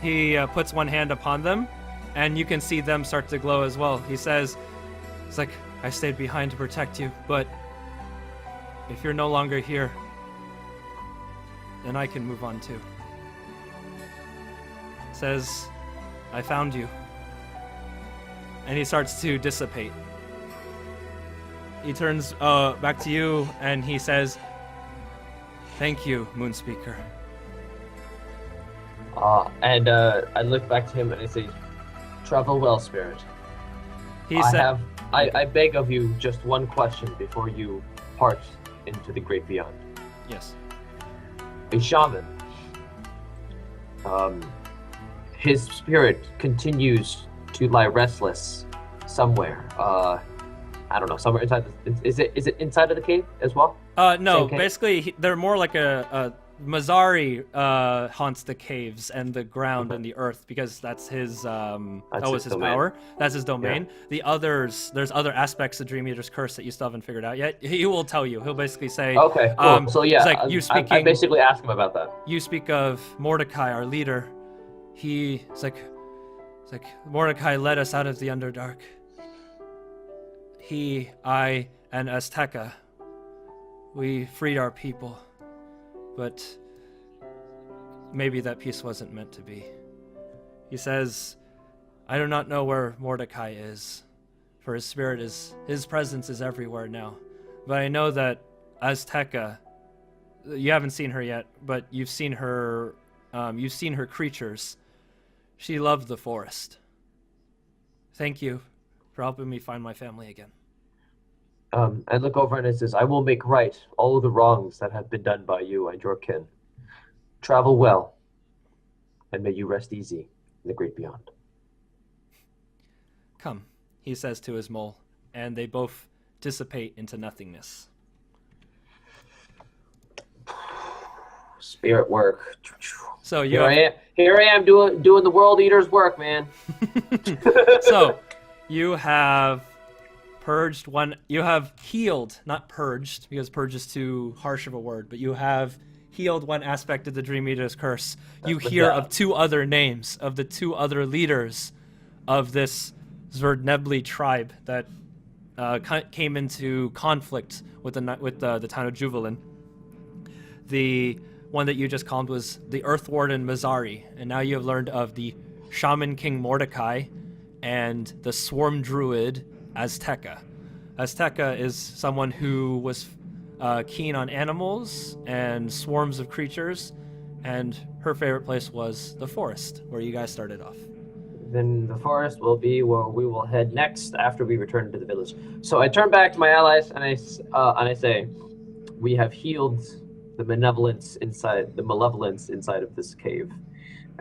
He puts one hand upon them, and you can see them start to glow as well. He says, it's like, I stayed behind to protect you, but if you're no longer here, then I can move on too. Says, I found you. And he starts to dissipate. He turns back to you, and he says, thank you, Moonspeaker. And I look back to him and I say, travel well, spirit. I beg of you just one question before you part into the great beyond. Yes. A shaman. His spirit continues to lie restless somewhere. I don't know, somewhere inside. Is it inside of the cave as well? No. Basically, they're more like a Mazari haunts the caves and the ground and the earth because that's his. That was his power. That's his domain. Yeah. The others, there's other aspects of Dream Eater's curse that you still haven't figured out yet. He will tell you. He'll basically say. Okay. Cool. So yeah, like you speaking. I basically ask him about that. You speak of Mordecai, our leader. It's like Mordecai led us out of the Underdark. He, I, and Azteca, we freed our people. But maybe that peace wasn't meant to be. He says, I do not know where Mordecai is, for his presence is everywhere now. But I know that Azteca, you haven't seen her yet, but you've seen her creatures. She loved the forest. Thank you for helping me find my family again. I look over and it says, I will make right all of the wrongs that have been done by you and your kin. Travel well, and may you rest easy in the great beyond. Come, he says to his mole, and they both dissipate into nothingness. Spirit work. So here I am doing the World Eater's work, man. So you have purged one. You have healed, not purged, because purge is too harsh of a word. But you have healed one aspect of the Dream Eater's curse. You hear of two other names of the two other leaders of this Zernebly tribe that came into conflict with the town of Juvelin. The one that you just calmed was the Earth Warden Mazari, and now you have learned of the Shaman King Mordecai and the Swarm Druid Azteca. Azteca is someone who was keen on animals and swarms of creatures, and her favorite place was the forest, where you guys started off. Then the forest will be where we will head next after we return to the village. So I turn back to my allies and I say, we have healed the malevolence inside of this cave,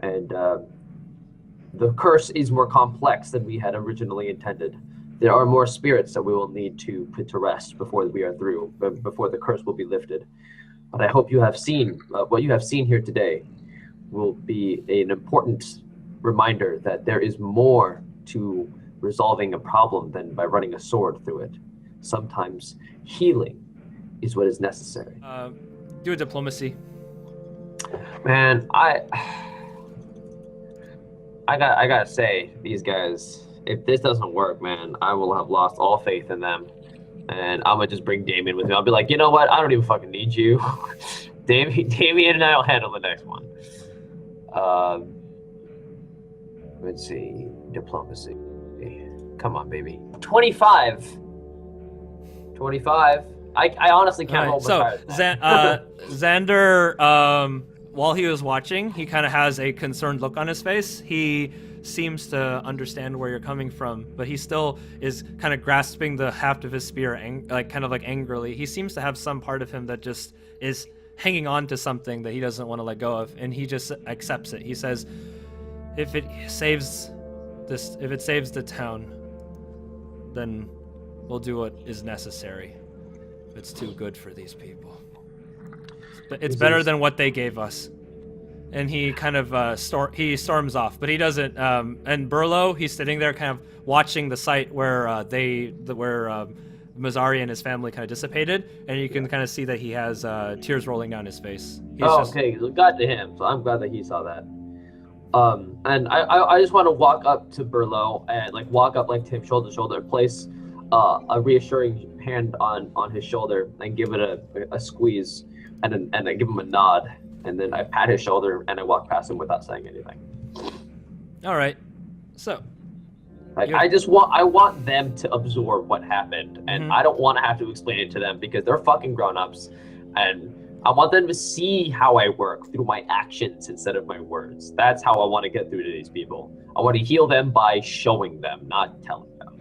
and the curse is more complex than we had originally intended. There are more spirits that we will need to put to rest before we are through, before the curse will be lifted. But I hope you have seen what you have seen here today will be an important reminder that there is more to resolving a problem than by running a sword through it. Sometimes healing is what is necessary. Do a diplomacy. Man, I gotta say, these guys, if this doesn't work, man, I will have lost all faith in them. And I'm gonna just bring Damien with me. I'll be like, you know what? I don't even fucking need you. Damien and I will handle the next one. Let's see. Diplomacy. Come on, baby. 25. I honestly can't roll so much higher than Xander, while he was watching, he kind of has a concerned look on his face. He seems to understand where you're coming from, but he still is kind of grasping the haft of his spear, kind of angrily. He seems to have some part of him that just is hanging on to something that he doesn't want to let go of, and he just accepts it. He says, if it saves the town, then we'll do what is necessary. If it's too good for these people, it's better than what they gave us. And he kind of storms off, but he doesn't. And Burlo, he's sitting there, kind of watching the site where Mazari and his family kind of dissipated, and you can kind of see that he has tears rolling down his face. Okay, so glad to him. So I'm glad that he saw that. And I just want to walk up to Burlo and walk up to him shoulder to shoulder, place a reassuring hand on his shoulder, and give it a squeeze, and I give him a nod. And then I pat his shoulder and I walk past him without saying anything. All right. So, I want them to absorb what happened, and I don't want to have to explain it to them because they're fucking grown-ups, and I want them to see how I work through my actions instead of my words. That's how I want to get through to these people. I want to heal them by showing them, not telling them.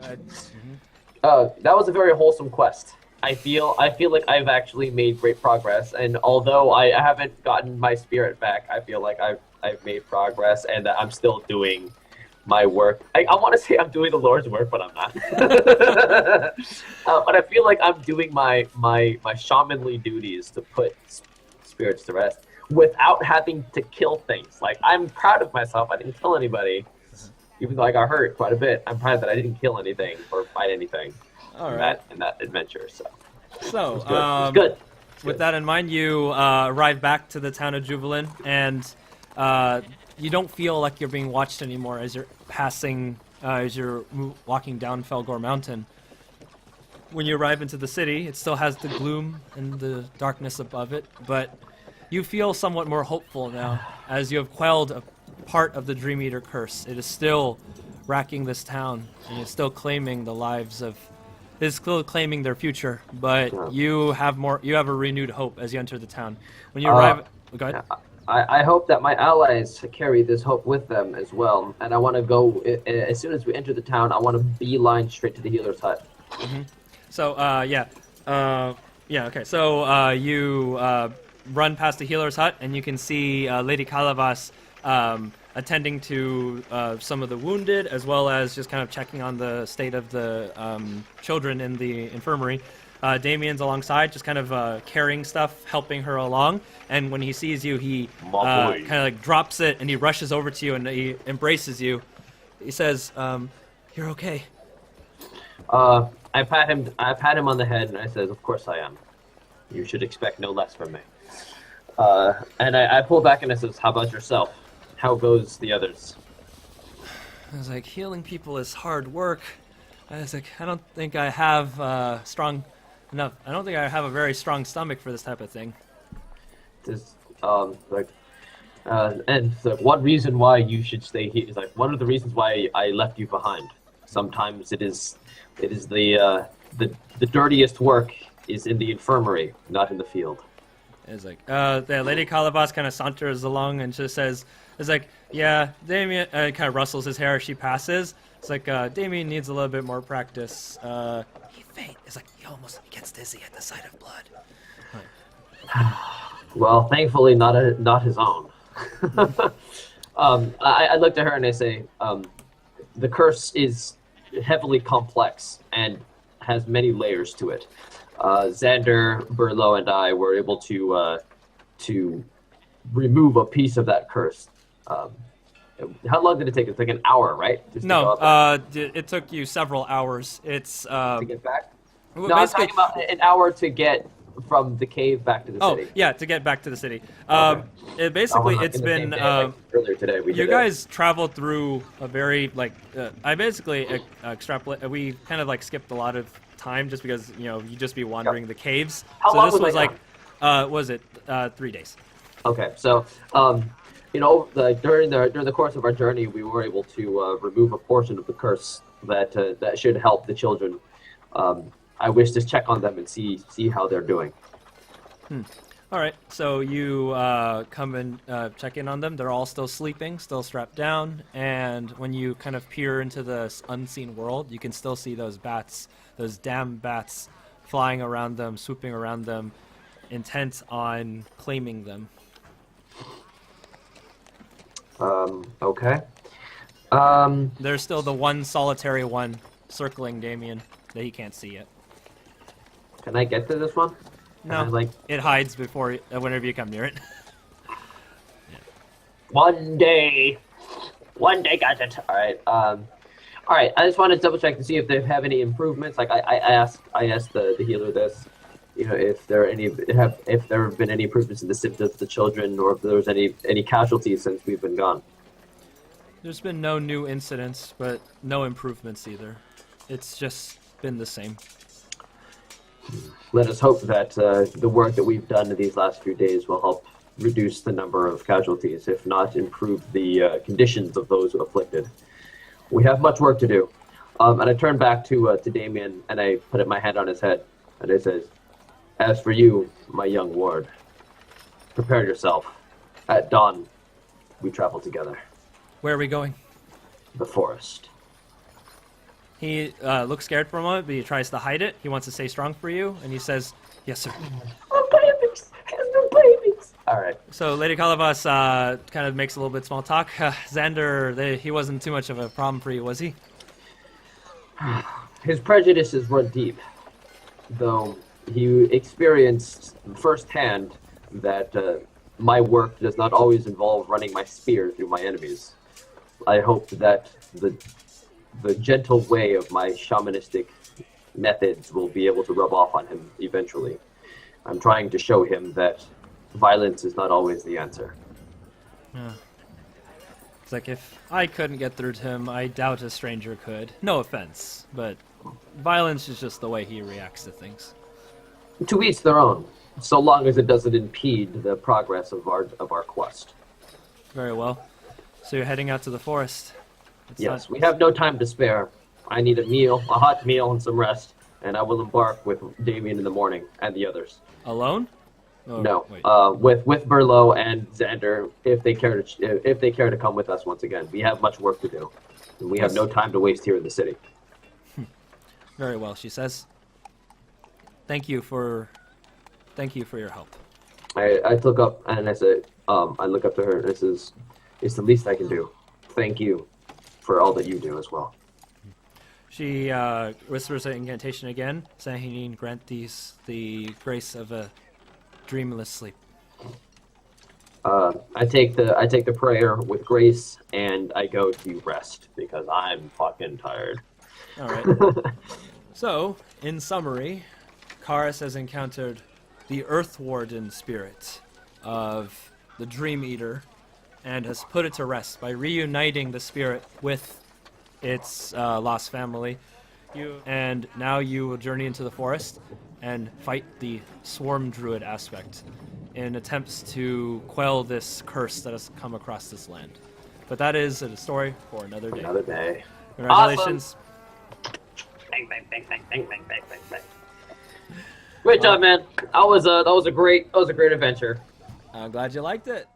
That was a very wholesome quest. I feel like I've actually made great progress, and although I haven't gotten my spirit back, I feel like I've made progress, and I'm still doing my work. I want to say I'm doing the Lord's work, but I'm not. But I feel like I'm doing my shamanly duties to put spirits to rest without having to kill things. I'm proud of myself. I didn't kill anybody, even though I got hurt quite a bit. I'm proud that I didn't kill anything or fight anything. All right. In that adventure, so it's good. With that in mind, you arrive back to the town of Jubilin, and you don't feel like you're being watched anymore as you're walking down Felgor Mountain. When you arrive into the city, it still has the gloom and the darkness above it, but you feel somewhat more hopeful now, as you have quelled a part of the Dream Eater curse. It is still racking this town, and it's still claiming the lives of... is still claiming their future, but you have a renewed hope as you enter the town. When you arrive... Go ahead. I hope that my allies carry this hope with them as well, and I want to go, as soon as we enter the town, I want to beeline straight to the healer's hut. So, okay. So, you run past the healer's hut, and you can see Lady Calavas attending to some of the wounded, as well as just kind of checking on the state of the children in the infirmary. Damien's alongside, just kind of carrying stuff, helping her along. And when he sees you, he kind of drops it, and he rushes over to you, and he embraces you. He says, "You're okay." I pat him on the head, and I says, "Of course I am. You should expect no less from me." And I pull back, and I says, "How about yourself? How goes the others?" I was like, healing people is hard work. I was like, I don't think I have I don't think I have a very strong stomach for this type of thing. Like, and like, one reason why you should stay here is like one of the reasons why I left you behind. Sometimes it is the dirtiest work is in the infirmary, not in the field. It's like, the Lady Calabas kind of saunters along and just says, it's like, yeah, Damien, kind of rustles his hair as she passes. It's like, Damien needs a little bit more practice. He faint. It's like, he gets dizzy at the sight of blood. Well, thankfully, not his own. I looked at her and I say, the curse is heavily complex and has many layers to it. Xander, Burlow, and I were able to remove a piece of that curse. How long did it take? It's like an hour, right? No, it took you several hours. It's to get back. well, No, I'm basically, talking about an hour to get from the cave back to the oh city. yeah, to get back to the city. Okay. It's In the been same day, like, earlier today. We you did guys traveled through a very I basically extrapolate. We kind of like skipped a lot of time just because you just be wandering the caves. How So long this was was I like was it 3 days? Okay, so during the course of our journey, we were able to remove a portion of the curse that should help the children. I wish to check on them and see how they're doing. All right, so you come and check in on them. They're all still sleeping, still strapped down, and when you kind of peer into the unseen world, you can still see those bats, those damn bats, flying around them, swooping around them, intent on claiming them. Okay. There's still the one solitary one circling Damien that he can't see yet. Can I get to this one? No, it hides before whenever you come near it. One day, got it. All right. All right. I just want to double check to see if they have any improvements. Like I asked the healer this, if there have been any improvements in the symptoms of the children, or if there was any casualties since we've been gone. There's been no new incidents, but no improvements either. It's just been the same. Let us hope that the work that we've done in these last few days will help reduce the number of casualties, if not improve the conditions of those afflicted. We have much work to do. And I turn back to Damien, and I put my hand on his head, and I says, "As for you, my young ward, prepare yourself. At dawn, we travel together. Where are we going?" The forest." He looks scared for a moment, but he tries to hide it. He wants to stay strong for you, and he says, "Yes, sir." Oh, babies! No babies! All right. So Lady Calabas kind of makes a little bit small talk. Xander, he wasn't too much of a problem for you, was he? His prejudices run deep, though he experienced firsthand that my work does not always involve running my spear through my enemies. I hope that the gentle way of my shamanistic methods will be able to rub off on him eventually. I'm trying to show him that violence is not always the answer. Yeah. It's like, if I couldn't get through to him, I doubt a stranger could. No offense, but violence is just the way he reacts to things. To each their own, so long as it doesn't impede the progress of our quest. Very well. So you're heading out to the forest. Yes, we have no time to spare. I need a hot meal, and some rest, and I will embark with Damien in the morning and the others. Alone? Oh, No, wait. with Burlow and Xander, if they care to come with us once again. We have much work to do, and we have no time to waste here in the city. Very well, she says. Thank you for your help. I look up and I say, I look up to her and I says, "It's the least I can do. Thank you for all that you do as well." She whispers an incantation again, saying, "Grant these the grace of a dreamless sleep." I take the prayer with grace and I go to rest because I'm fucking tired. All right. So, in summary, Karus has encountered the Earth Warden spirit of the Dream Eater and has put it to rest by reuniting the spirit with its lost family. And now you will journey into the forest and fight the swarm druid aspect in attempts to quell this curse that has come across this land. But that is a story for another day. Another day. Congratulations. Awesome. Bang, bang, bang, bang, bang, bang, bang, bang, bang. Great job, man. That was a great adventure. I'm glad you liked it.